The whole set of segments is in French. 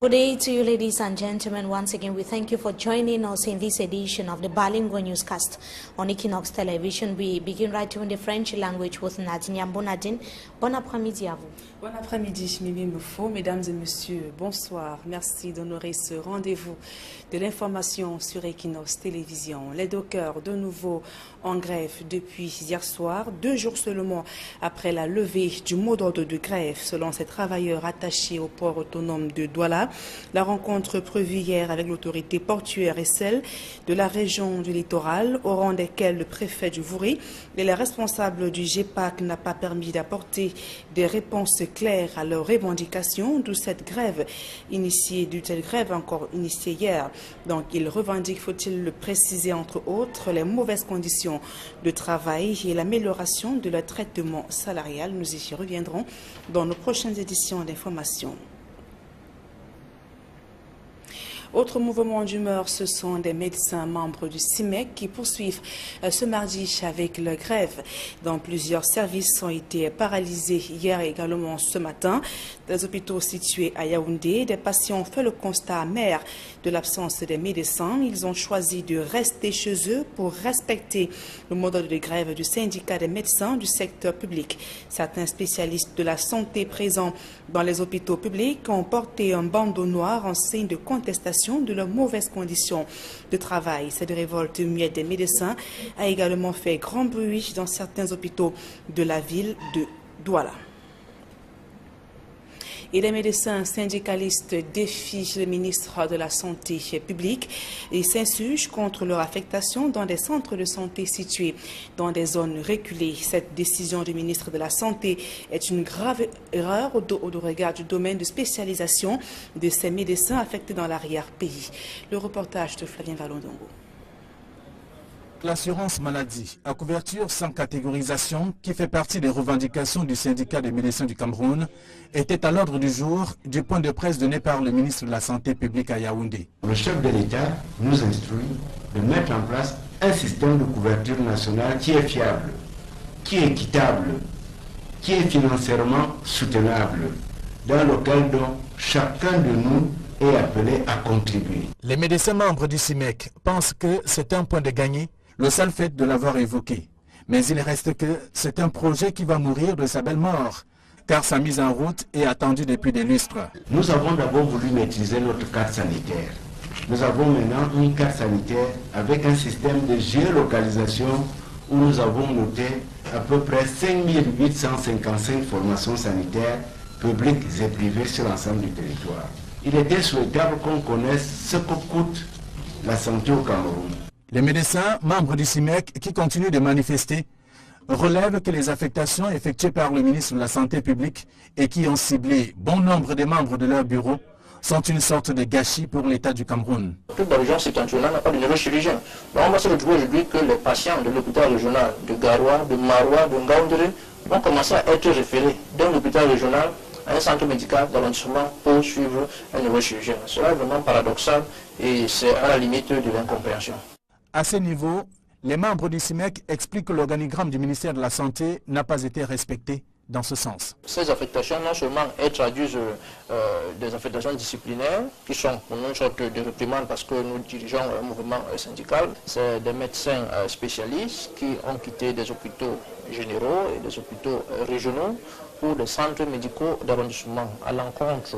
Good day to you, ladies and gentlemen. Once again, we thank you for joining us in this edition of the bilingual newscast on Equinox Television. We begin right here in the French language with Nadine Yambonadine. Bon après-midi à vous. Bon après-midi, Mimi Moufo. Mesdames et messieurs, bonsoir. Merci d'honorer ce rendez-vous de l'information sur Equinox Télévision. Les dockers, de nouveau en grève depuis hier soir, 2 jours seulement après la levée du mot d'ordre de grève selon ces travailleurs attachés au port autonome de Douala. La rencontre prévue hier avec l'autorité portuaire et celle de la région du littoral, au rang desquels le préfet du Vouri et les responsables du GEPAC n'a pas permis d'apporter des réponses claires à leurs revendications, d'où cette grève encore initiée hier. Donc ils revendiquent, faut-il le préciser entre autres, les mauvaises conditions de travail et l'amélioration de leur traitement salarial. Nous y reviendrons dans nos prochaines éditions d'information. Autre mouvement d'humeur, ce sont des médecins membres du CIMEC qui poursuivent ce mardi avec leur grève. Dans plusieurs services ont été paralysés hier et également ce matin. Des hôpitaux situés à Yaoundé, des patients ont fait le constat amer de l'absence des médecins. Ils ont choisi de rester chez eux pour respecter le mot d'ordre de grève du syndicat des médecins du secteur public. Certains spécialistes de la santé présents dans les hôpitaux publics ont porté un bandeau noir en signe de contestation de leurs mauvaises conditions de travail. Cette révolte muette des médecins a également fait grand bruit dans certains hôpitaux de la ville de Douala. Et les médecins syndicalistes défient le ministre de la Santé publique et s'insurgent contre leur affectation dans des centres de santé situés dans des zones reculées. Cette décision du ministre de la Santé est une grave erreur au regard du domaine de spécialisation de ces médecins affectés dans l'arrière-pays. Le reportage de Flavien Vallondongo. L'assurance maladie à couverture sans catégorisation, qui fait partie des revendications du syndicat des médecins du Cameroun, était à l'ordre du jour du point de presse donné par le ministre de la Santé publique à Yaoundé. Le chef de l'État nous instruit de mettre en place un système de couverture nationale qui est fiable, qui est équitable, qui est financièrement soutenable, dans lequel donc chacun de nous est appelé à contribuer. Les médecins membres du CIMEC pensent que c'est un point de gagné, le seul fait de l'avoir évoqué. Mais il reste que c'est un projet qui va mourir de sa belle mort, car sa mise en route est attendue depuis des lustres. Nous avons d'abord voulu maîtriser notre carte sanitaire. Nous avons maintenant une carte sanitaire avec un système de géolocalisation où nous avons noté à peu près 5855 formations sanitaires publiques et privées sur l'ensemble du territoire. Il était souhaitable qu'on connaisse ce que coûte la santé au Cameroun. Les médecins, membres du CIMEC, qui continuent de manifester, relèvent que les affectations effectuées par le ministre de la Santé publique et qui ont ciblé bon nombre de membres de leur bureau sont une sorte de gâchis pour l'État du Cameroun. Toute la région septentrionale n'a pas de neurochirurgien. Donc on va se retrouver aujourd'hui que les patients de l'hôpital régional de Garoua, de Maroua, de Ngaoundéré vont commencer à être référés d'un hôpital régional à un centre médical d'arrondissement pour suivre un neurochirurgien. Cela est vraiment paradoxal et c'est à la limite de l'incompréhension. À ce niveau, les membres du CIMEC expliquent que l'organigramme du ministère de la Santé n'a pas été respecté dans ce sens. Ces affectations, non seulement elles traduisent des affectations disciplinaires qui sont pour nous une sorte de réprimande parce que nous dirigeons un mouvement syndical. C'est des médecins spécialistes qui ont quitté des hôpitaux généraux et des hôpitaux régionaux pour des centres médicaux d'arrondissement à l'encontre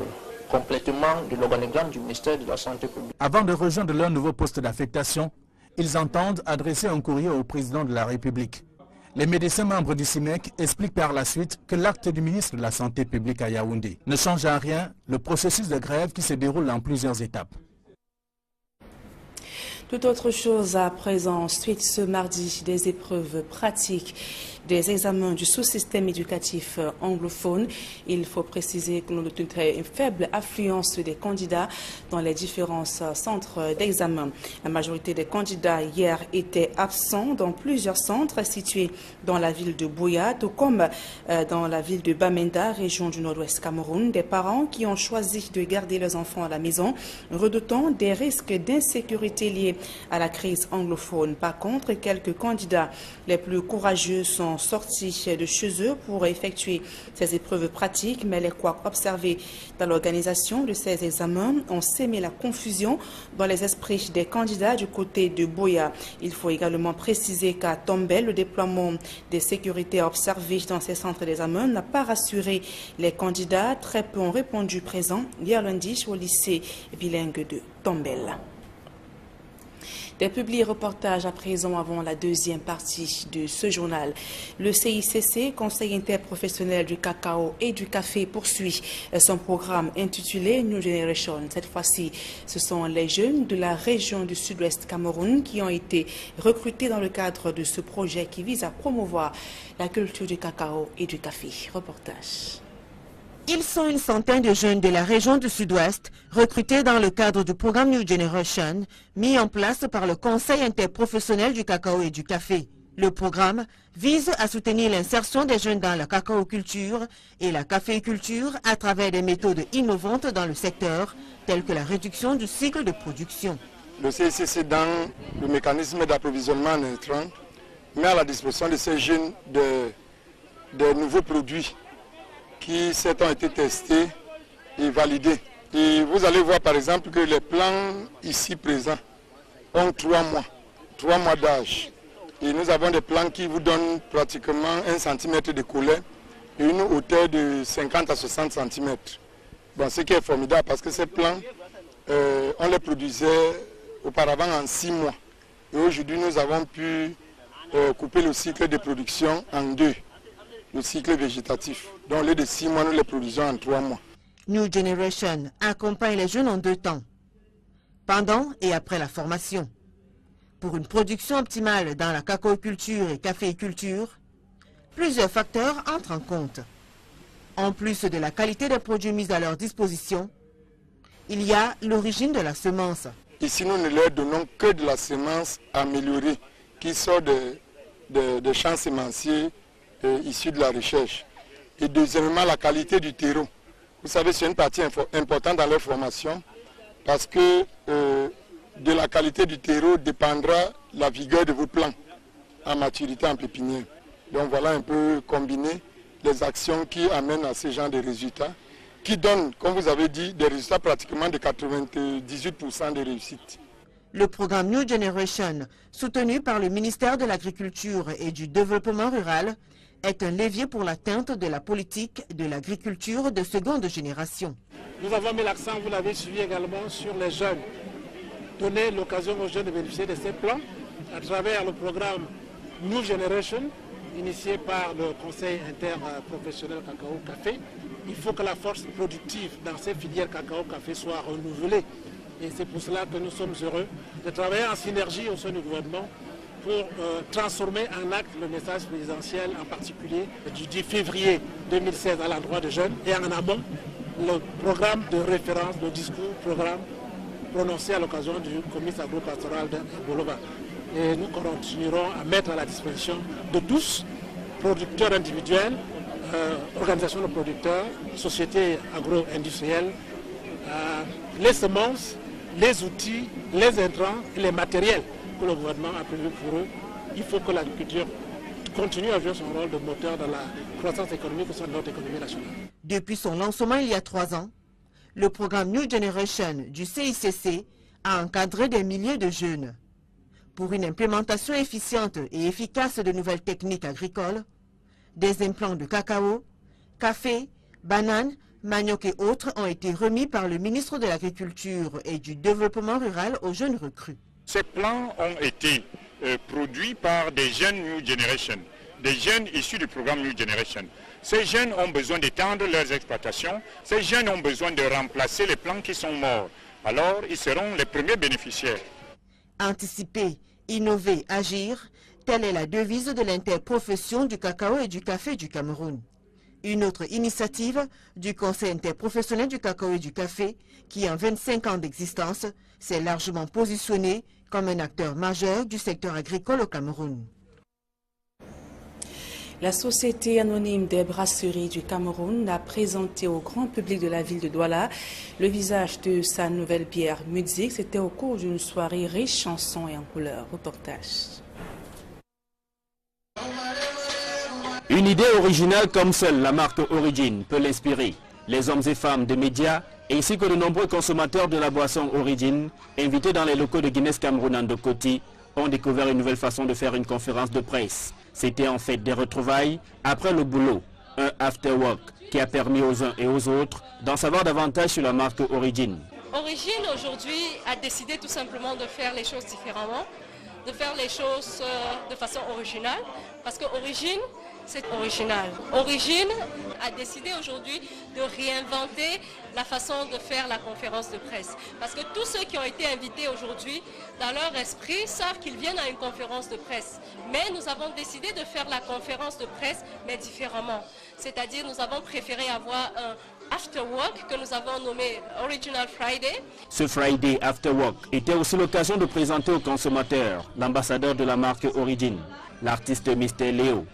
complètement de l'organigramme du ministère de la Santé publique. Avant de rejoindre leur nouveau poste d'affectation, ils entendent adresser un courrier au président de la République. Les médecins membres du CIMEC expliquent par la suite que l'acte du ministre de la Santé publique à Yaoundé ne change en rien le processus de grève qui se déroule en plusieurs étapes. Tout autre chose à présent, suite ce mardi des épreuves pratiques des examens du sous-système éducatif anglophone. Il faut préciser que nous notons une très faible affluence des candidats dans les différents centres d'examen. La majorité des candidats hier étaient absents dans plusieurs centres situés dans la ville de Buea, tout comme dans la ville de Bamenda, région du nord-ouest Cameroun. Des parents qui ont choisi de garder leurs enfants à la maison, redoutant des risques d'insécurité liés à la crise anglophone. Par contre, quelques candidats les plus courageux sont sortis de chez eux pour effectuer ces épreuves pratiques, mais les couacs observés dans l'organisation de ces examens ont sémé la confusion dans les esprits des candidats du côté de Buea. Il faut également préciser qu'à Tombel, le déploiement des sécurités observées dans ces centres d'examen n'a pas rassuré les candidats. Très peu ont répondu présent hier lundi au lycée bilingue de Tombel. Des publi-reportages à présent avant la deuxième partie de ce journal. Le CICC, Conseil interprofessionnel du cacao et du café, poursuit son programme intitulé New Generation. Cette fois-ci, ce sont les jeunes de la région du sud-ouest Cameroun qui ont été recrutés dans le cadre de ce projet qui vise à promouvoir la culture du cacao et du café. Reportage. Ils sont une centaine de jeunes de la région du Sud-Ouest recrutés dans le cadre du programme New Generation mis en place par le Conseil interprofessionnel du cacao et du café. Le programme vise à soutenir l'insertion des jeunes dans la cacaoculture et la caféiculture à travers des méthodes innovantes dans le secteur, telles que la réduction du cycle de production. Le CICC, dans le mécanisme d'approvisionnement en intrants, met à la disposition de ces jeunes de nouveaux produits qui ont été testés et validés. Et vous allez voir par exemple que les plants ici présents ont 3 mois d'âge. Et nous avons des plants qui vous donnent pratiquement 1 cm de collet et une hauteur de 50 à 60 cm. Bon, ce qui est formidable parce que ces plants, on les produisait auparavant en 6 mois. Et aujourd'hui nous avons pu couper le cycle de production en 2. Le cycle végétatif. Donc, au lieu de 6 mois, nous les produisons en 3 mois. New Generation accompagne les jeunes en 2 temps, pendant et après la formation. Pour une production optimale dans la cacaoculture et caféiculture, plusieurs facteurs entrent en compte. En plus de la qualité des produits mis à leur disposition, il y a l'origine de la semence. Ici, nous ne leur donnons que de la semence améliorée qui sort des champs sémenciers issus de la recherche. Et deuxièmement, la qualité du terreau. Vous savez, c'est une partie importante dans leur formation parce que de la qualité du terreau dépendra la vigueur de vos plants en maturité en pépinière. Donc voilà un peu combiné les actions qui amènent à ce genre de résultats qui donnent, comme vous avez dit, des résultats pratiquement de 98% de réussite. Le programme New Generation, soutenu par le ministère de l'Agriculture et du Développement rural, est un levier pour l'atteinte de la politique de l'agriculture de seconde génération. Nous avons mis l'accent, vous l'avez suivi également, sur les jeunes. Donner l'occasion aux jeunes de bénéficier de ces plans à travers le programme New Generation, initié par le Conseil interprofessionnel cacao-café. Il faut que la force productive dans ces filières cacao-café soit renouvelée. Et c'est pour cela que nous sommes heureux de travailler en synergie au sein du gouvernement pour transformer en acte le message présidentiel, en particulier du 10 février 2016 à l'endroit des jeunes, et en amont, le programme de référence, le discours, programme prononcé à l'occasion du comice agro-pastoral de Bolova. Et nous continuerons à mettre à la disposition de tous, producteurs individuels, organisations de producteurs, sociétés agro-industrielles, les semences, les outils, les intrants et les matériels que le gouvernement a prévu pour eux. Il faut que l'agriculture continue à jouer son rôle de moteur dans la croissance économique au sein de notre économie nationale. Depuis son lancement il y a 3 ans, le programme New Generation du CICC a encadré des milliers de jeunes. Pour une implémentation efficiente et efficace de nouvelles techniques agricoles, des implants de cacao, café, bananes, manioc et autres ont été remis par le ministre de l'Agriculture et du Développement rural aux jeunes recrues. Ces plans ont été produits par des jeunes New Generation, des jeunes issus du programme New Generation. Ces jeunes ont besoin d'étendre leurs exploitations, ces jeunes ont besoin de remplacer les plants qui sont morts. Alors, ils seront les premiers bénéficiaires. Anticiper, innover, agir, telle est la devise de l'interprofession du cacao et du café du Cameroun. Une autre initiative du Conseil interprofessionnel du cacao et du café, qui en 25 ans d'existence, s'est largement positionné comme un acteur majeur du secteur agricole au Cameroun. La Société anonyme des brasseries du Cameroun a présenté au grand public de la ville de Douala le visage de sa nouvelle bière Musique. C'était au cours d'une soirée riche en sons et en couleurs. Reportage. Une idée originale comme seule la marque Origin peut l'inspirer. Les hommes et femmes des médias ainsi que de nombreux consommateurs de la boisson Origin, invités dans les locaux de Guinness Cameroun en Ndokoti, ont découvert une nouvelle façon de faire une conférence de presse. C'était en fait des retrouvailles après le boulot, un after work qui a permis aux uns et aux autres d'en savoir davantage sur la marque Origin. Origin aujourd'hui a décidé tout simplement de faire les choses différemment, de faire les choses de façon originale, parce que Origin, c'est original. Origin a décidé aujourd'hui de réinventer la façon de faire la conférence de presse. Parce que tous ceux qui ont été invités aujourd'hui, dans leur esprit, savent qu'ils viennent à une conférence de presse. Mais nous avons décidé de faire la conférence de presse, mais différemment. C'est-à-dire, nous avons préféré avoir un After Work que nous avons nommé Original Friday. Ce Friday After Work était aussi l'occasion de présenter aux consommateurs l'ambassadeur de la marque Origin, l'artiste Mr. Léo.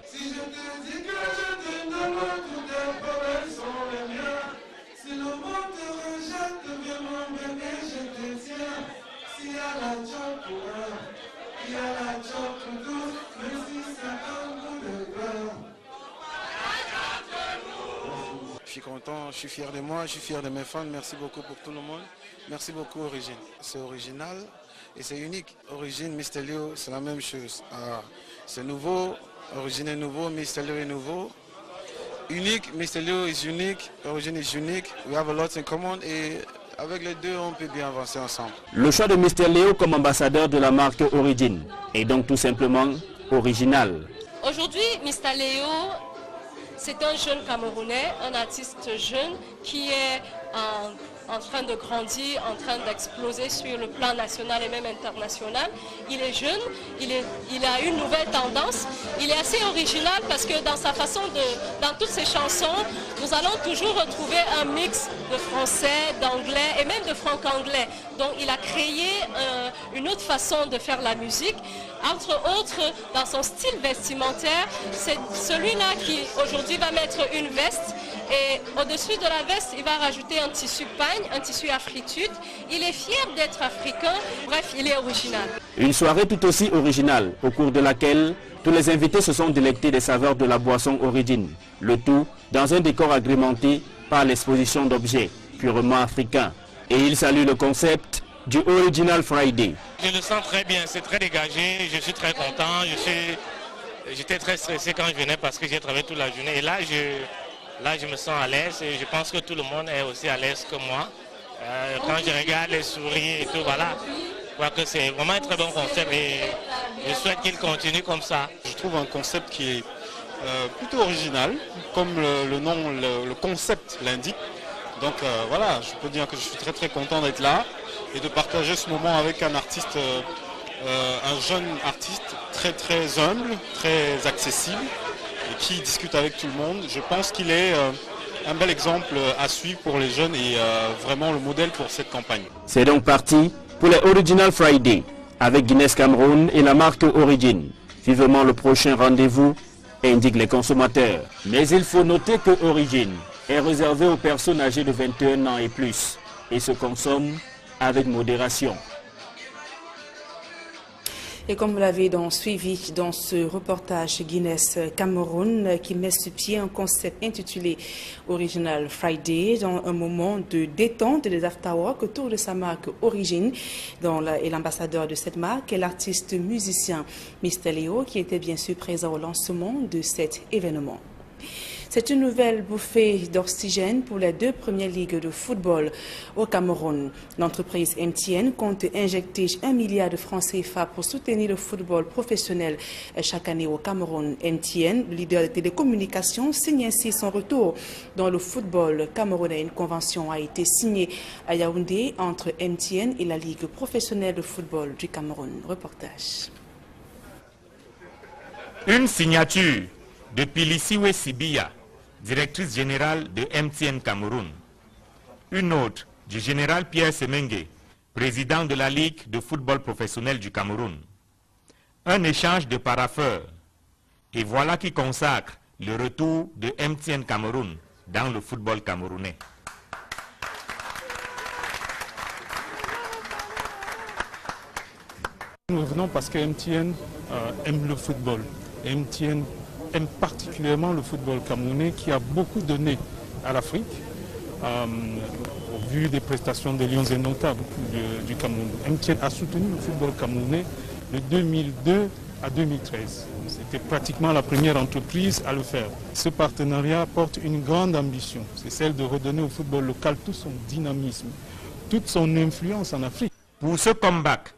Je suis content, je suis fier de moi, je suis fier de mes fans. Merci beaucoup pour tout le monde. Merci beaucoup Origin. C'est original et c'est unique. Origin, Mr. Léo, c'est la même chose. C'est nouveau, Origin est nouveau, Mr. Léo est nouveau. Unique, Mr. Léo est unique, Origin est unique. We have a lot in common et avec les deux, on peut bien avancer ensemble. Le choix de Mr. Léo comme ambassadeur de la marque Origin est donc tout simplement original. Aujourd'hui, Mr. Léo, c'est un jeune Camerounais, un artiste jeune qui est en train de grandir, en train d'exploser sur le plan national et même international. Il est jeune, il a une nouvelle tendance, il est assez original parce que dans sa façon dans toutes ses chansons, nous allons toujours retrouver un mix de français, d'anglais et même de franc-anglais. Donc il a créé une autre façon de faire la musique. Entre autres, dans son style vestimentaire, c'est celui-là qui aujourd'hui va mettre une veste et au-dessus de la veste, il va rajouter un tissu pagne, un tissu afritude. Il est fier d'être africain, bref, il est original. Une soirée tout aussi originale, au cours de laquelle tous les invités se sont délectés des saveurs de la boisson Origin. Le tout dans un décor agrémenté par l'exposition d'objets purement africains. Et il salue le concept du Original Friday. Je le sens très bien, c'est très dégagé, je suis très content, j'étais très stressé quand je venais parce que j'ai travaillé toute la journée et là je me sens à l'aise et je pense que tout le monde est aussi à l'aise que moi. Quand je regarde les souris et tout, voilà, je crois que c'est vraiment un très bon concept et je souhaite qu'il continue comme ça. Je trouve un concept qui est plutôt original, comme le nom, le concept l'indique. Donc voilà, je peux dire que je suis très très content d'être là et de partager ce moment avec un artiste, un jeune artiste très très humble, très accessible et qui discute avec tout le monde. Je pense qu'il est un bel exemple à suivre pour les jeunes et vraiment le modèle pour cette campagne. C'est donc parti pour les Original Friday avec Guinness Cameroun et la marque Origin. Vivement le prochain rendez-vous, indiquent les consommateurs. Mais il faut noter que Origin est réservé aux personnes âgées de 21 ans et plus et se consomme avec modération. Et comme vous l'avez donc suivi dans ce reportage Guinness Cameroun qui met sur pied un concept intitulé Original Friday dans un moment de détente des afterwork autour de sa marque Origin et l'ambassadeur de cette marque est l'artiste musicien Mr. Léo qui était bien sûr présent au lancement de cet événement. C'est une nouvelle bouffée d'oxygène pour les deux premières ligues de football au Cameroun. L'entreprise MTN compte injecter 1 milliard de francs CFA pour soutenir le football professionnel chaque année au Cameroun. MTN, le leader de télécommunications, signe ainsi son retour dans le football camerounais. Une convention a été signée à Yaoundé entre MTN et la Ligue professionnelle de football du Cameroun. Reportage. Une signature de Pilisiwe Sibiya, directrice générale de MTN Cameroun. Une autre du général Pierre Semengue, président de la Ligue de football professionnel du Cameroun. Un échange de parapheurs. Et voilà qui consacre le retour de MTN Cameroun dans le football camerounais. Nous venons parce que MTN aime le football. MTN aime particulièrement le football camerounais qui a beaucoup donné à l'Afrique au vu des prestations des lions indomptables du Cameroun. MTN a soutenu le football camerounais de 2002 à 2013. C'était pratiquement la première entreprise à le faire. Ce partenariat porte une grande ambition, c'est celle de redonner au football local tout son dynamisme, toute son influence en Afrique. Pour ce comeback,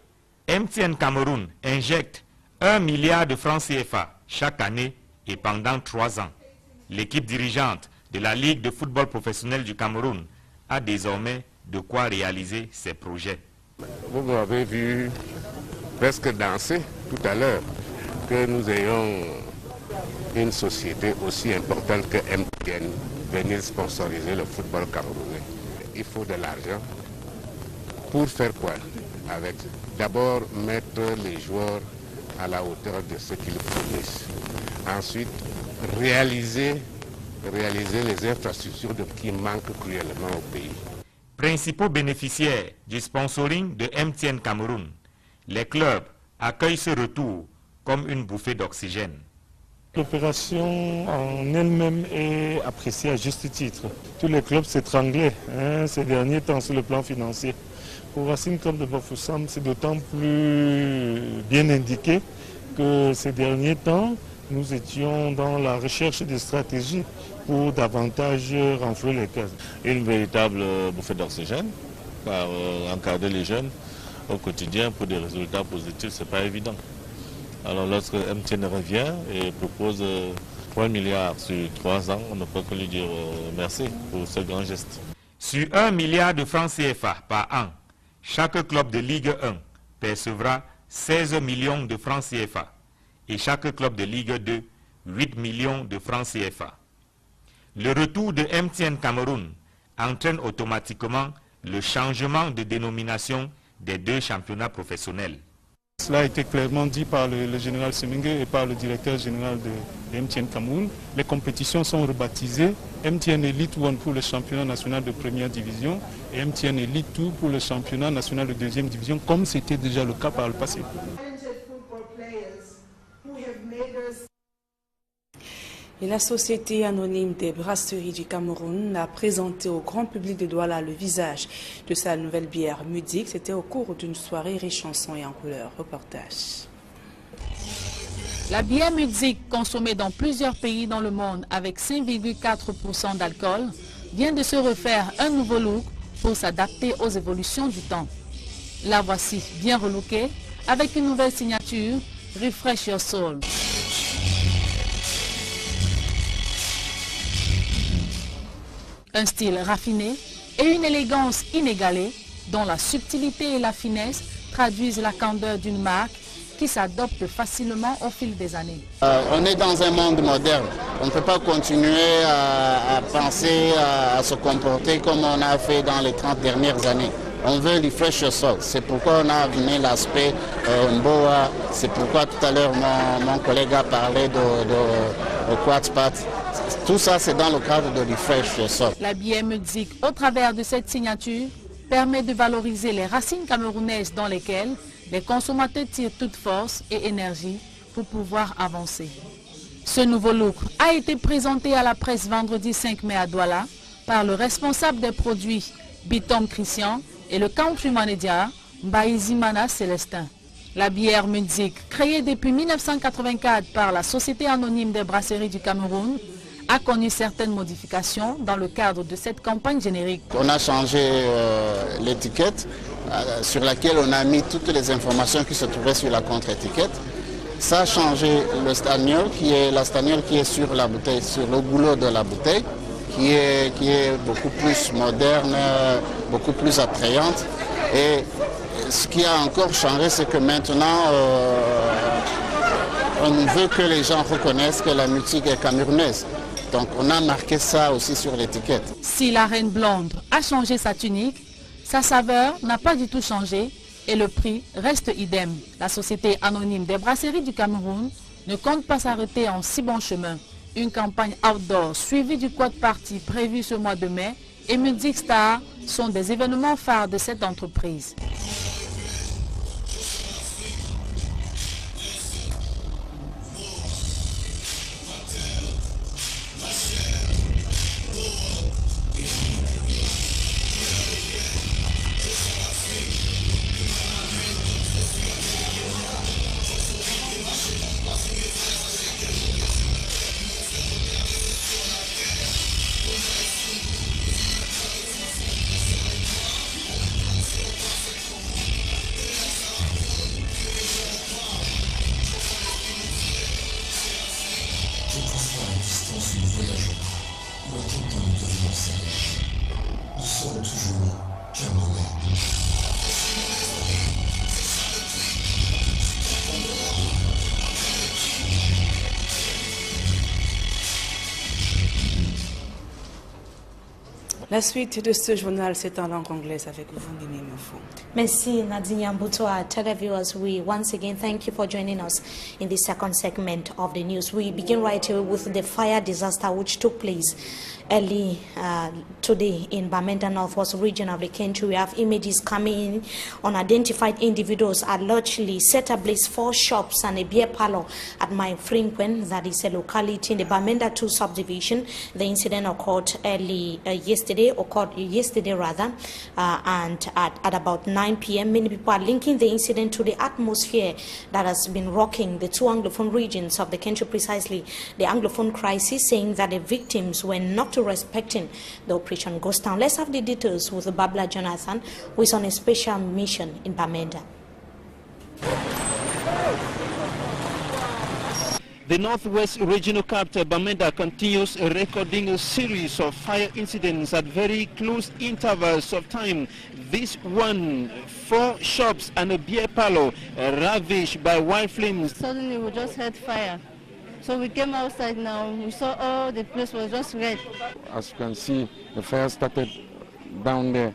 MTN Cameroun injecte 1 milliard de francs CFA chaque année et pendant 3 ans. L'équipe dirigeante de la Ligue de football professionnel du Cameroun a désormais de quoi réaliser ses projets. Vous m'avez vu presque danser tout à l'heure, que nous ayons une société aussi importante que MTN venir sponsoriser le football camerounais. Il faut de l'argent. Pour faire quoi? Avec d'abord mettre les joueurs à la hauteur de ce qu'ils fournissent. Ensuite, réaliser les infrastructures qui manquent cruellement au pays. Principaux bénéficiaires du sponsoring de MTN Cameroun, les clubs accueillent ce retour comme une bouffée d'oxygène. L'opération en elle-même est appréciée à juste titre. Tous les clubs s'étranglaient ces derniers temps sur le plan financier. Pour Racing Club de Bafoussam, c'est d'autant plus bien indiqué que ces derniers temps, nous étions dans la recherche de stratégies pour davantage renflouer les cases. Une véritable bouffée d'oxygène, car encadrer les jeunes au quotidien pour des résultats positifs, ce n'est pas évident. Alors lorsque MTN revient et propose 3 milliards sur 3 ans, on ne peut que lui dire merci pour ce grand geste. Sur 1 milliard de francs CFA par an, chaque club de Ligue 1 percevra 16 millions de francs CFA et chaque club de Ligue 2, 8 millions de francs CFA. Le retour de MTN Cameroun entraîne automatiquement le changement de dénomination des 2 championnats professionnels. Cela a été clairement dit par le général Semengue et par le directeur général de MTN Cameroun. Les compétitions sont rebaptisées MTN Elite 1 pour le championnat national de première division et MTN Elite 2 pour le championnat national de deuxième division, comme c'était déjà le cas par le passé. Et la Société anonyme des brasseries du Cameroun a présenté au grand public de Douala le visage de sa nouvelle bière Mudik. C'était au cours d'une soirée riche en son et en couleurs. Reportage. La bière Mudik, consommée dans plusieurs pays dans le monde avec 5,4% d'alcool, vient de se refaire un nouveau look pour s'adapter aux évolutions du temps. La voici bien relookée avec une nouvelle signature, Refresh Your Soul. Un style raffiné et une élégance inégalée dont la subtilité et la finesse traduisent la candeur d'une marque qui s'adopte facilement au fil des années. On est dans un monde moderne. On ne peut pas continuer à penser, à se comporter comme on a fait dans les 30 dernières années. On veut refresh your soul. C'est pourquoi on a amené l'aspect Mboa. C'est pourquoi tout à l'heure mon collègue a parlé de Quartz Pat. Tout ça, c'est dans le cadre de Refresh Your Soul. La bière Mudik, au travers de cette signature, permet de valoriser les racines camerounaises dans lesquelles les consommateurs tirent toute force et énergie pour pouvoir avancer. Ce nouveau look a été présenté à la presse vendredi 5 mai à Douala par le responsable des produits Bitom Christian et le country manager Mbaïzimana Célestin. La bière Mudik, créée depuis 1984 par la Société anonyme des brasseries du Cameroun, a connu certaines modifications dans le cadre de cette campagne générique. On a changé l'étiquette sur laquelle on a mis toutes les informations qui se trouvaient sur la contre-étiquette. Ça a changé le stagnol, qui est sur la bouteille, sur le goulot de la bouteille, qui est beaucoup plus moderne, beaucoup plus attrayante. Et ce qui a encore changé, c'est que maintenant, on veut que les gens reconnaissent que la musique est camerounaise. Donc on a marqué ça aussi sur l'étiquette. Si la reine blonde a changé sa tunique, sa saveur n'a pas du tout changé et le prix reste idem. La Société anonyme des brasseries du Cameroun ne compte pas s'arrêter en si bon chemin. Une campagne outdoor suivie du quad party prévu ce mois de mai et Mudik Star sont des événements phares de cette entreprise. sont toujours camerounais. La suite de ce journal, c'est en langue anglaise avec vous, Mimi Mofo. Merci, Nadine Yambuto. Our televiewers, we once again thank you for joining us in the second segment of the news. We begin right away with the fire disaster which took place early today in Bamenda Northwest region of the country. We have images coming in. Unidentified individuals allegedly set ablaze 4 shops and a beer parlor at My Frequent, that is a locality in the Bamenda 2 subdivision. The incident occurred yesterday, and at about 9 p.m. Many people are linking the incident to the atmosphere that has been rocking the 2 Anglophone regions of the country, precisely the Anglophone crisis, saying that the victims were not respecting the Operation Ghost Town. Let's have the details with Babla Jonathan, who is on a special mission in Bamenda. The Northwest Regional Capital, Bamenda, continues recording a series of fire incidents at very close intervals of time. This one, 4 shops and a beer parlor ravaged by wild flames. Suddenly we just heard fire. So we came outside now, we saw all the place was just red. As you can see, the fire started down there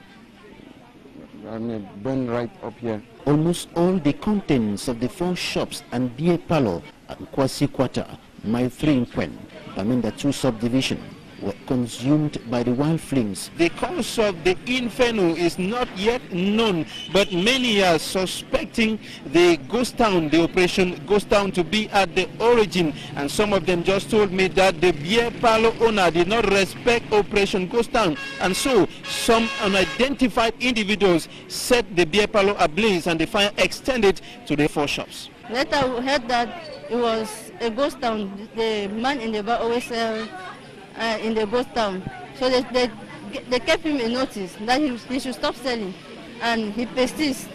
and it burned right up here. Almost all the contents of the 4 shops and beer parlor at Kwasi Quarter, My Frequent, Bamenda 2 subdivision, were consumed by the wild flames. The cause of the inferno is not yet known, but many are suspecting the ghost town, the Operation Ghost Town, to be at the origin. And some of them just told me that the beer parlor owner did not respect Operation Ghost Town, and so some unidentified individuals set the beer parlor ablaze and the fire extended to the 4 shops. Later we heard that it was a ghost town. The man in the bar always in the ghost town. So they kept him a notice that he should stop selling, and he persists,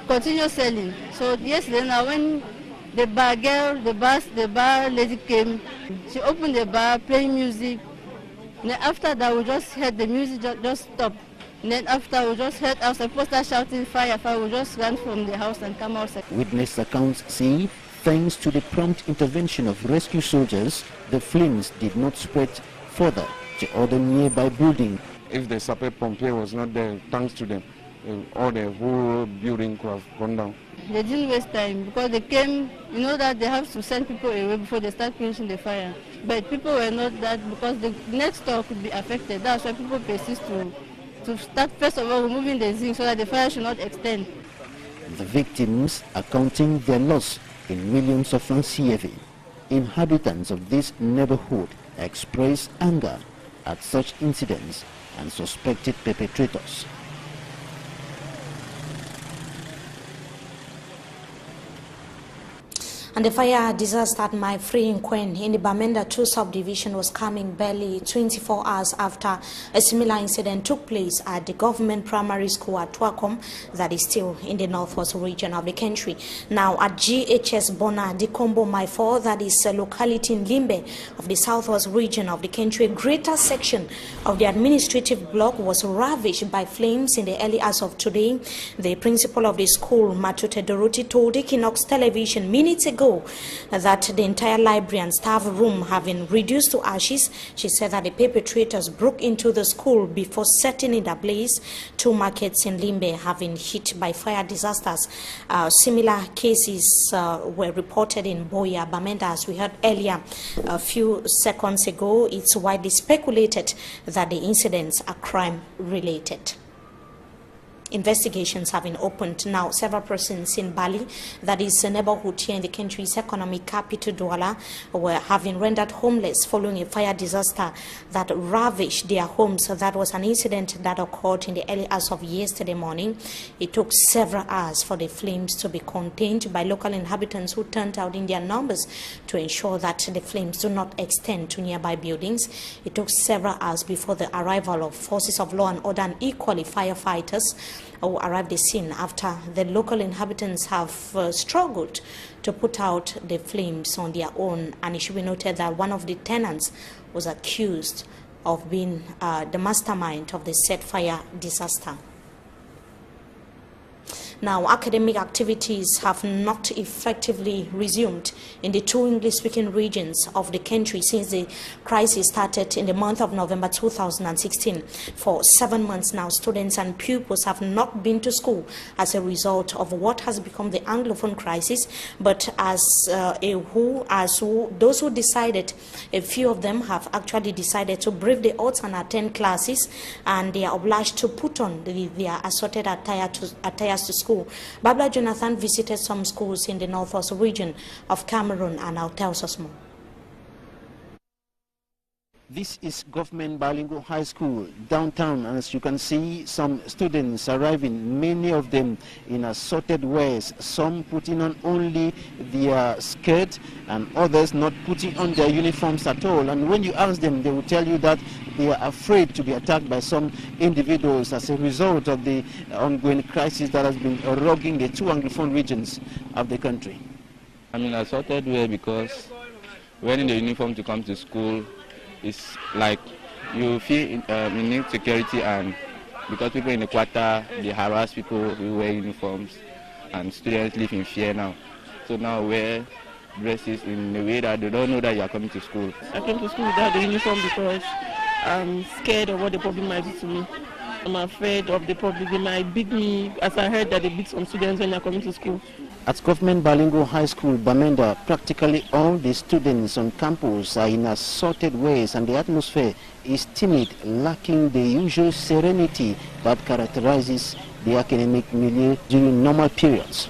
continue selling. So yesterday now when the bar girl, the bar lady came, she opened the bar, playing music. And then after that we just heard the music just stop. And then after we just heard outside people start shouting fire, fire. We just ran from the house and come outside. Witness accounts say, thanks to the prompt intervention of rescue soldiers, the flames did not spread further to other nearby buildings. If the sapeur pompier was not there, thanks to them, all the whole building could have gone down. They didn't waste time because they came, you know that they have to send people away before they start finishing the fire. But people were not that, because the next door could be affected. That's why people persist to start first of all removing the zinc so that the fire should not extend. The victims are counting their loss in millions of francs CFA. Inhabitants of this neighborhood express anger at such incidents and suspected perpetrators. And the fire disaster at My Frequent in the Bamenda 2 subdivision was coming barely 24 hours after a similar incident took place at the government primary school at Twakom, that is still in the northwest region of the country. Now at GHS Bona, the Combo My 4, that is a locality in Limbe of the southwest region of the country, a greater section of the administrative block was ravaged by flames in the early hours of today. The principal of the school, Matute Doroti, told Equinox Television minutes ago that the entire library and staff room have been reduced to ashes. She said that the perpetrators broke into the school before setting it ablaze. 2 markets in Limbe have been hit by fire disasters. Similar cases were reported in Boya, Bamenda, as we heard earlier a few seconds ago. It's widely speculated that the incidents are crime-related. Investigations have been opened now. Several persons in Bali, that is a neighborhood here in the country's economic capital, Douala, have been rendered homeless following a fire disaster that ravaged their homes. So that was an incident that occurred in the early hours of yesterday morning. It took several hours for the flames to be contained by local inhabitants who turned out in their numbers to ensure that the flames do not extend to nearby buildings. It took several hours before the arrival of forces of law and order and equally firefighters who arrived at the scene after the local inhabitants have struggled to put out the flames on their own. And it should be noted that one of the tenants was accused of being the mastermind of the set fire disaster. Now, academic activities have not effectively resumed in the two English-speaking regions of the country since the crisis started in the month of November 2016. For 7 months now, students and pupils have not been to school as a result of what has become the Anglophone crisis. But those who decided, a few of them have actually decided to brave the odds and attend classes, and they are obliged to put on their assorted attires to school. Babla Jonathan visited some schools in the northwest region of Cameroon and now tells us more. This is Government Bilingual High School downtown, and as you can see, some students arriving, many of them in assorted ways, some putting on only their skirt and others not putting on their uniforms at all. And when you ask them, they will tell you that they are afraid to be attacked by some individuals as a result of the ongoing crisis that has been eroding the two Anglophone regions of the country. I'm in a sorted way because wearing the uniform to come to school is like you feel you need security, and because people in the quarter, they harass people who wear uniforms, and students live in fear now. So now wear dresses in a way that they don't know that you are coming to school. I came to school without the uniform because I'm scared of what the public might do to me. I'm afraid of the public. They might beat me, as I heard that they beat some students when they're coming to school. At Government Bilingual High School, Bamenda, practically all the students on campus are in assorted ways, and the atmosphere is timid, lacking the usual serenity that characterizes the academic milieu during normal periods.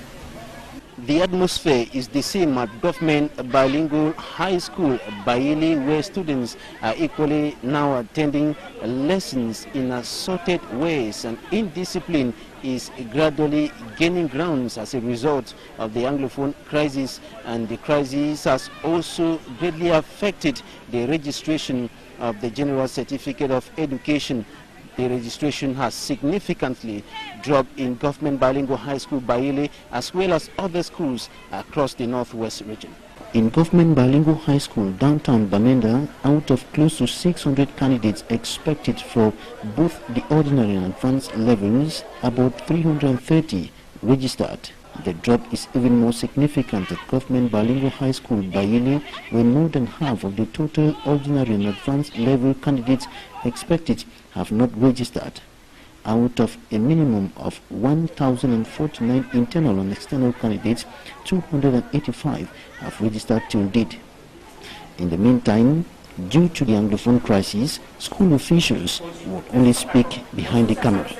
The atmosphere is the same at Government Bilingual High School, Baili, where students are equally now attending lessons in assorted ways, and indiscipline is gradually gaining grounds as a result of the Anglophone crisis, and the crisis has also greatly affected the registration of the General Certificate of Education. The registration has significantly dropped in Government Bilingual High School Baile, as well as other schools across the northwest region. In Government Bilingual High School downtown Bamenda, out of close to 600 candidates expected for both the ordinary and advanced levels, about 330 registered. The drop is even more significant at Government Bilingual High School Baile, where more than half of the total ordinary and advanced level candidates expected have not registered. Out of a minimum of 1,049 internal and external candidates, 285 have registered till date. In the meantime, due to the Anglophone crisis, school officials will only speak behind the camera.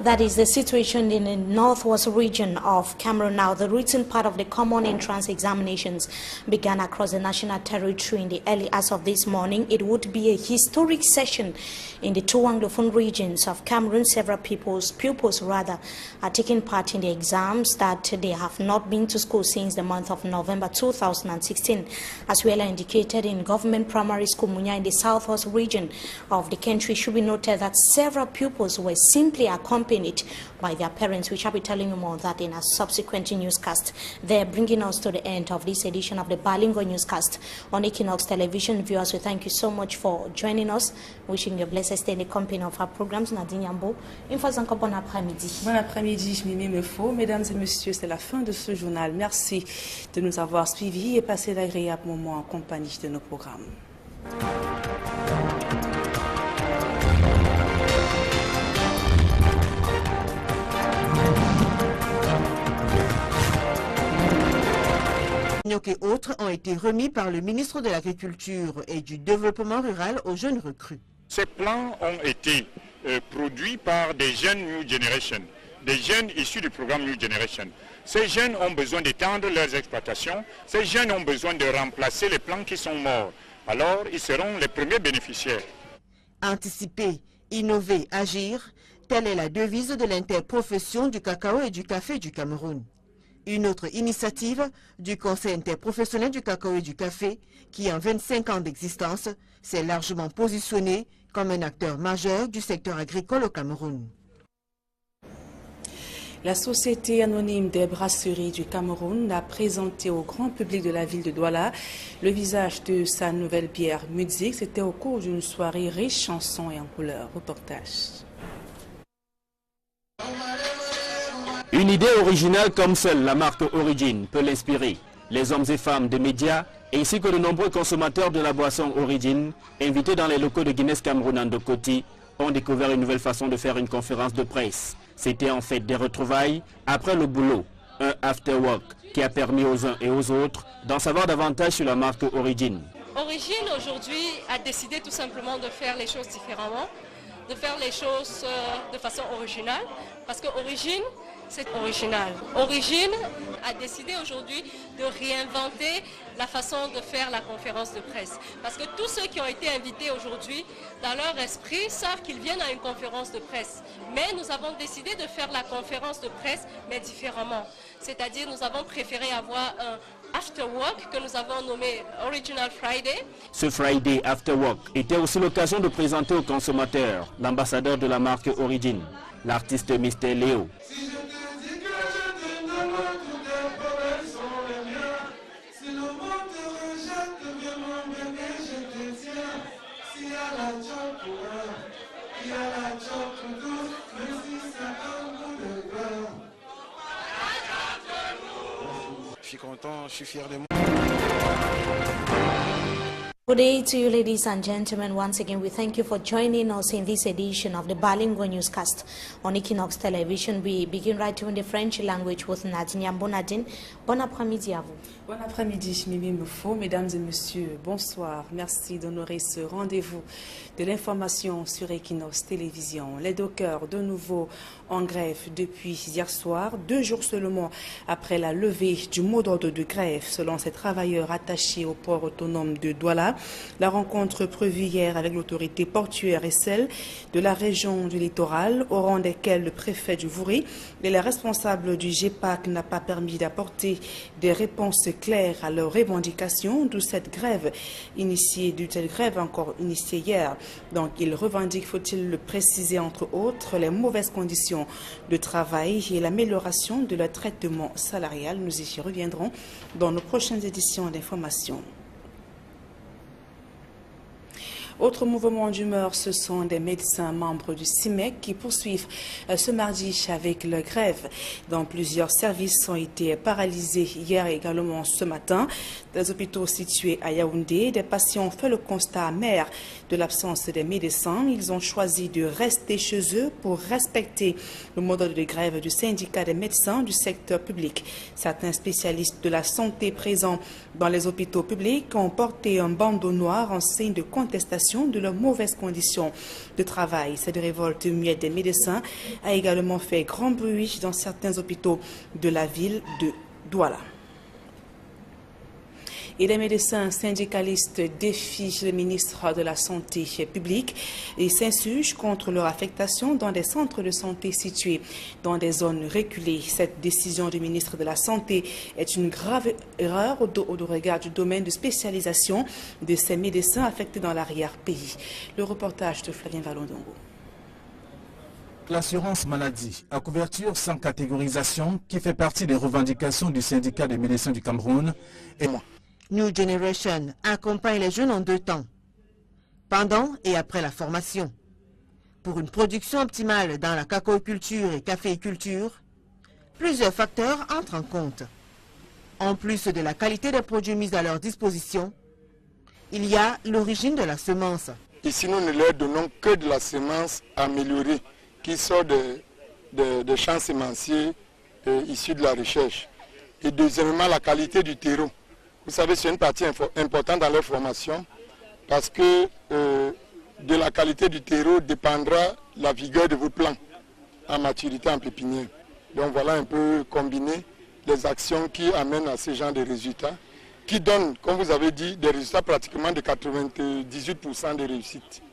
That is the situation in the northwest region of Cameroon. Now, the written part of the common entrance examinations began across the national territory in the early hours of this morning. It would be a historic session in the two Anglophone regions of Cameroon. Several pupils are taking part in the exams that they have not been to school since the month of November 2016. As well indicated in Government Primary School Munya in the southwest region of the country, it should be noted that several pupils were simply accompanied by their parents. We shall be telling you more of that in a subsequent newscast. They're bringing us to the end of this edition of the Bilingual Newscast on Equinox Television. Viewers, we thank you so much for joining us. Wishing you a blessed stay in the company of our programs. Nadine Yambo, encore bon après-midi. Bon après-midi, Mimi Mefo. Mesdames et messieurs, c'est la fin de ce journal. Merci de nous avoir suivis et passé d'agréables moments en compagnie de nos programmes. Et autres ont été remis par le ministre de l'Agriculture et du Développement rural aux jeunes recrues. Ces plans ont été produits par des jeunes New Generation, des jeunes issus du programme New Generation. Ces jeunes ont besoin d'étendre leurs exploitations, ces jeunes ont besoin de remplacer les plants qui sont morts. Alors, ils seront les premiers bénéficiaires. Anticiper, innover, agir, telle est la devise de l'interprofession du cacao et du café du Cameroun. Une autre initiative du Conseil interprofessionnel du cacao et du café qui, en 25 ans d'existence, s'est largement positionné comme un acteur majeur du secteur agricole au Cameroun. La Société anonyme des brasseries du Cameroun a présenté au grand public de la ville de Douala le visage de sa nouvelle bière Muzik. C'était au cours d'une soirée riche en sons et en couleurs. Reportage. Une idée originale comme seule la marque Origin peut l'inspirer. Les hommes et femmes des médias ainsi que de nombreux consommateurs de la boisson Origin, invités dans les locaux de Guinness Cameroun Ndokoti, ont découvert une nouvelle façon de faire une conférence de presse. C'était en fait des retrouvailles après le boulot, un after-work qui a permis aux uns et aux autres d'en savoir davantage sur la marque Origin. Origin aujourd'hui a décidé tout simplement de faire les choses différemment, de faire les choses de façon originale, parce que Origin, c'est original. Origin a décidé aujourd'hui de réinventer la façon de faire la conférence de presse. Parce que tous ceux qui ont été invités aujourd'hui, dans leur esprit, savent qu'ils viennent à une conférence de presse. Mais nous avons décidé de faire la conférence de presse, mais différemment. C'est-à-dire, nous avons préféré avoir un After Work que nous avons nommé Original Friday. Ce Friday After Work était aussi l'occasion de présenter aux consommateurs l'ambassadeur de la marque Origin, l'artiste Mr. Léo. Je suis content, je suis fier de moi. Good day to you, ladies and gentlemen. Once again, we thank you for joining us in this edition of the Bilingual Newscast on Equinox Television. We begin right in the French language with Nyambo Nadine. Bon après-midi à vous. Bon après-midi, Mimi Mefo. Mesdames et messieurs, bonsoir. Merci d'honorer ce rendez-vous de l'information sur Equinox Télévision. Les dockers, de nouveau en grève depuis hier soir, 2 jours seulement après la levée du mot d'ordre de grève, selon ces travailleurs attachés au port autonome de Douala. La rencontre prévue hier avec l'autorité portuaire et celle de la région du littoral, au rang desquelles le préfet du Vouri et les responsables du GEPAC n'a pas permis d'apporter des réponses claires à leurs revendications, d'où cette grève encore initiée hier. Donc ils revendiquent, faut-il le préciser entre autres, les mauvaises conditions de travail et l'amélioration de leur traitement salarial. Nous y reviendrons dans nos prochaines éditions d'information. Autre mouvement d'humeur, ce sont des médecins membres du CIMEC qui poursuivent ce mardi avec leur grève. Dans plusieurs services ont été paralysés hier et également ce matin. Des hôpitaux situés à Yaoundé, des patients ont fait le constat amer de l'absence des médecins. Ils ont choisi de rester chez eux pour respecter le modèle de grève du syndicat des médecins du secteur public. Certains spécialistes de la santé présents dans les hôpitaux publics ont porté un bandeau noir en signe de contestation de leurs mauvaises conditions de travail. Cette révolte muette des médecins a également fait grand bruit dans certains hôpitaux de la ville de Douala. Et les médecins syndicalistes défient le ministre de la Santé publique et s'insurgent contre leur affectation dans des centres de santé situés dans des zones reculées. Cette décision du ministre de la Santé est une grave erreur au regard du domaine de spécialisation de ces médecins affectés dans l'arrière-pays. Le reportage de Flavien Valondongo. L'assurance maladie à couverture sans catégorisation qui fait partie des revendications du syndicat des médecins du Cameroun et moi. New Generation accompagne les jeunes en 2 temps, pendant et après la formation. Pour une production optimale dans la cacaoculture et caféiculture, plusieurs facteurs entrent en compte. En plus de la qualité des produits mis à leur disposition, il y a l'origine de la semence. Ici, nous ne leur donnons que de la semence améliorée qui sort de champs sémenciers issus de la recherche. Et deuxièmement, la qualité du terreau. Vous savez, c'est une partie importante dans leur formation parce que de la qualité du terreau dépendra la vigueur de vos plants en maturité en pépinière. Donc voilà un peu combiné les actions qui amènent à ce genre de résultats, qui donnent, comme vous avez dit, des résultats pratiquement de 98% de réussite.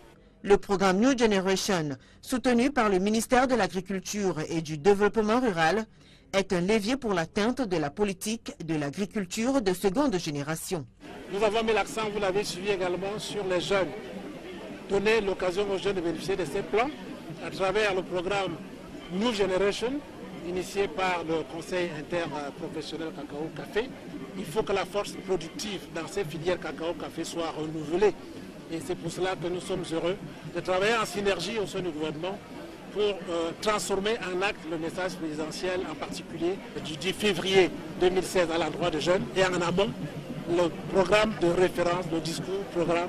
Le programme New Generation, soutenu par le ministère de l'Agriculture et du Développement rural, est un levier pour l'atteinte de la politique de l'agriculture de seconde génération. Nous avons mis l'accent, vous l'avez suivi également, sur les jeunes. Donner l'occasion aux jeunes de bénéficier de ces plans à travers le programme New Generation initié par le Conseil interprofessionnel cacao-café. Il faut que la force productive dans ces filières cacao-café soit renouvelée. Et c'est pour cela que nous sommes heureux de travailler en synergie au sein du gouvernement pour transformer en acte le message présidentiel, en particulier du 10 février 2016 à l'endroit des jeunes, et en amont, le programme de référence, le programme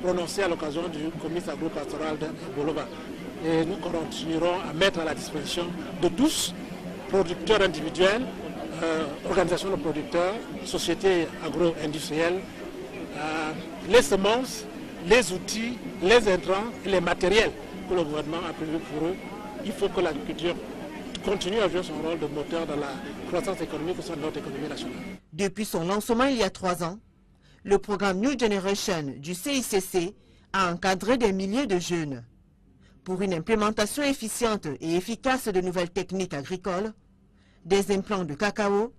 prononcé à l'occasion du comice agro-pastoral de Bolova. Et nous continuerons à mettre à la disposition de tous, producteurs individuels, organisations de producteurs, sociétés agro-industrielles, les semences, les outils, les intrants et les matériels que le gouvernement a prévu pour eux. Il faut que l'agriculture continue à jouer son rôle de moteur dans la croissance économique au sein de notre économie nationale. Depuis son lancement il y a 3 ans, le programme New Generation du CICC a encadré des milliers de jeunes. Pour une implémentation efficiente et efficace de nouvelles techniques agricoles, des implants de cacao,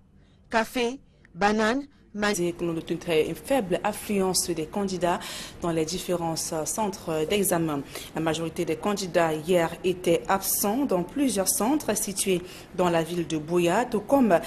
café, bananes, une très faible affluence des candidats dans les différents centres d'examen. La majorité des candidats hier étaient absents dans plusieurs centres situés dans la ville de Buea, tout comme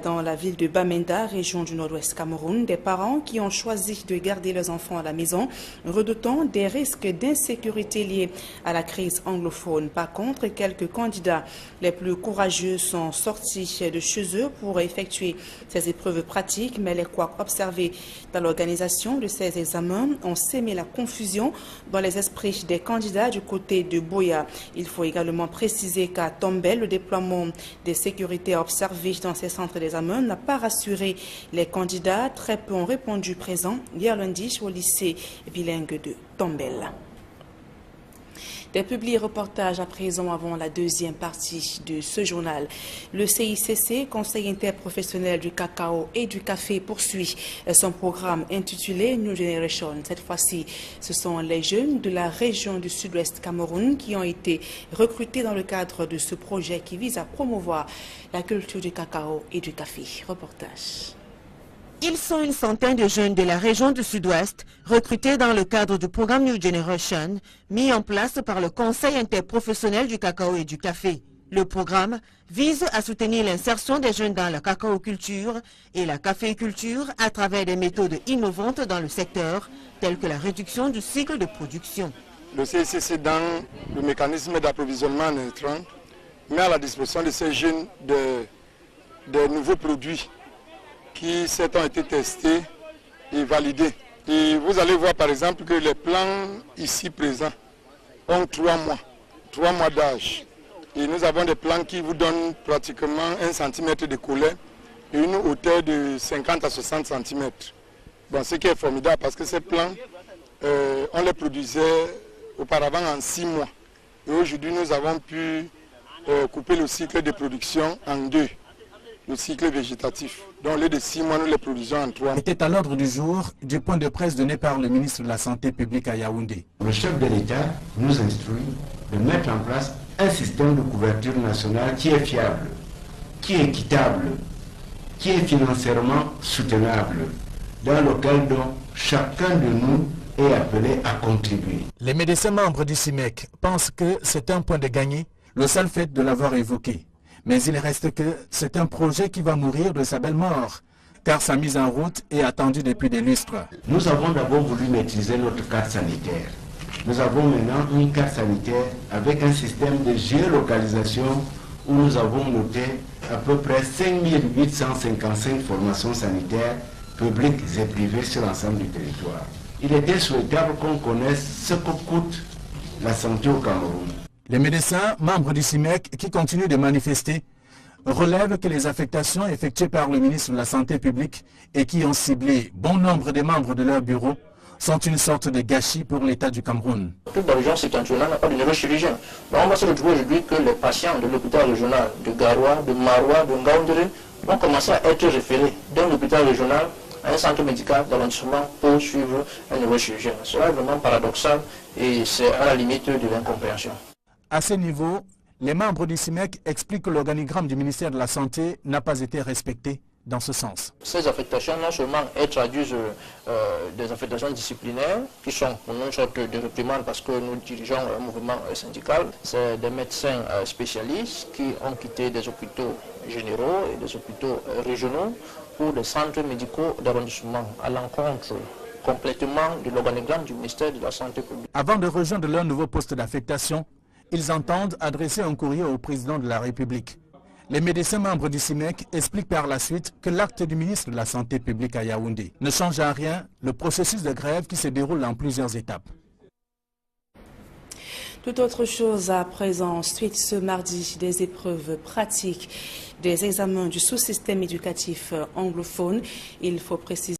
dans la ville de Bamenda, région du nord-ouest Cameroun. Des parents qui ont choisi de garder leurs enfants à la maison, redoutant des risques d'insécurité liés à la crise anglophone. Par contre, quelques candidats les plus courageux sont sortis de chez eux pour effectuer ces épreuves pratiques, mais les couacs observés dans l'organisation de ces examens ont sémé la confusion dans les esprits des candidats du côté de Buea. Il faut également préciser qu'à Tombel, le déploiement des sécurités observées dans ces centres d'examen n'a pas rassuré les candidats. Très peu ont répondu présents hier lundi au lycée bilingue de Tombel. Des publi-reportages à présent avant la deuxième partie de ce journal. Le CICC, Conseil interprofessionnel du cacao et du café, poursuit son programme intitulé New Generation. Cette fois-ci, ce sont les jeunes de la région du sud-ouest Cameroun qui ont été recrutés dans le cadre de ce projet qui vise à promouvoir la culture du cacao et du café. Reportage. Ils sont une centaine de jeunes de la région du Sud-Ouest recrutés dans le cadre du programme New Generation mis en place par le Conseil interprofessionnel du cacao et du café. Le programme vise à soutenir l'insertion des jeunes dans la cacaoculture et la caféiculture à travers des méthodes innovantes dans le secteur, telles que la réduction du cycle de production. Le CICC, dans le mécanisme d'approvisionnement en intrants, met à la disposition de ces jeunes de nouveaux produits qui ont été testés et validés. Et vous allez voir par exemple que les plants ici présents ont 3 mois d'âge. Et nous avons des plants qui vous donnent pratiquement 1 cm de collet et une hauteur de 50 à 60 cm. Bon, ce qui est formidable parce que ces plants, on les produisait auparavant en 6 mois. Et aujourd'hui, nous avons pu couper le cycle de production en 2. Le cycle végétatif. Donc, au lieu de 6 mois, nous les produisons en 3 mois. Était à l'ordre du jour du point de presse donné par le ministre de la Santé publique à Yaoundé. Le chef de l'État nous instruit de mettre en place un système de couverture nationale qui est fiable, qui est équitable, qui est financièrement soutenable, dans lequel donc chacun de nous est appelé à contribuer. Les médecins membres du CIMEC pensent que c'est un point de gagné, le seul fait de l'avoir évoqué. Mais il reste que c'est un projet qui va mourir de sa belle mort, car sa mise en route est attendue depuis des lustres. Nous avons d'abord voulu maîtriser notre carte sanitaire. Nous avons maintenant une carte sanitaire avec un système de géolocalisation où nous avons noté à peu près 5855 formations sanitaires publiques et privées sur l'ensemble du territoire. Il était souhaitable qu'on connaisse ce que coûte la santé au Cameroun. Les médecins, membres du CIMEC, qui continuent de manifester, relèvent que les affectations effectuées par le ministre de la Santé publique et qui ont ciblé bon nombre de membres de leur bureau sont une sorte de gâchis pour l'État du Cameroun. Toute la région septentrionale n'a pas de neurochirurgien. Donc on va se retrouver aujourd'hui que les patients de l'hôpital régional de Garoua, de Maroua, de Ngaoundéré vont commencer à être référés d'un hôpital régional à un centre médical d'arrondissement pour suivre un neurochirurgien. Cela est vraiment paradoxal et c'est à la limite de l'incompréhension. À ce niveau, les membres du CIMEC expliquent que l'organigramme du ministère de la Santé n'a pas été respecté dans ce sens. Ces affectations, non seulement elles traduisent des affectations disciplinaires qui sont pour nous une sorte de réprimande parce que nous dirigeons un mouvement syndical. C'est des médecins spécialistes qui ont quitté des hôpitaux généraux et des hôpitaux régionaux pour des centres médicaux d'arrondissement à l'encontre complètement de l'organigramme du ministère de la Santé publique. Avant de rejoindre leur nouveau poste d'affectation, ils entendent adresser un courrier au président de la République. Les médecins membres du CIMEC expliquent par la suite que l'acte du ministre de la Santé publique à Yaoundé ne change en rien le processus de grève qui se déroule en plusieurs étapes. Tout autre chose à présent, suite ce mardi des épreuves pratiques des examens du sous-système éducatif anglophone. Il faut préciser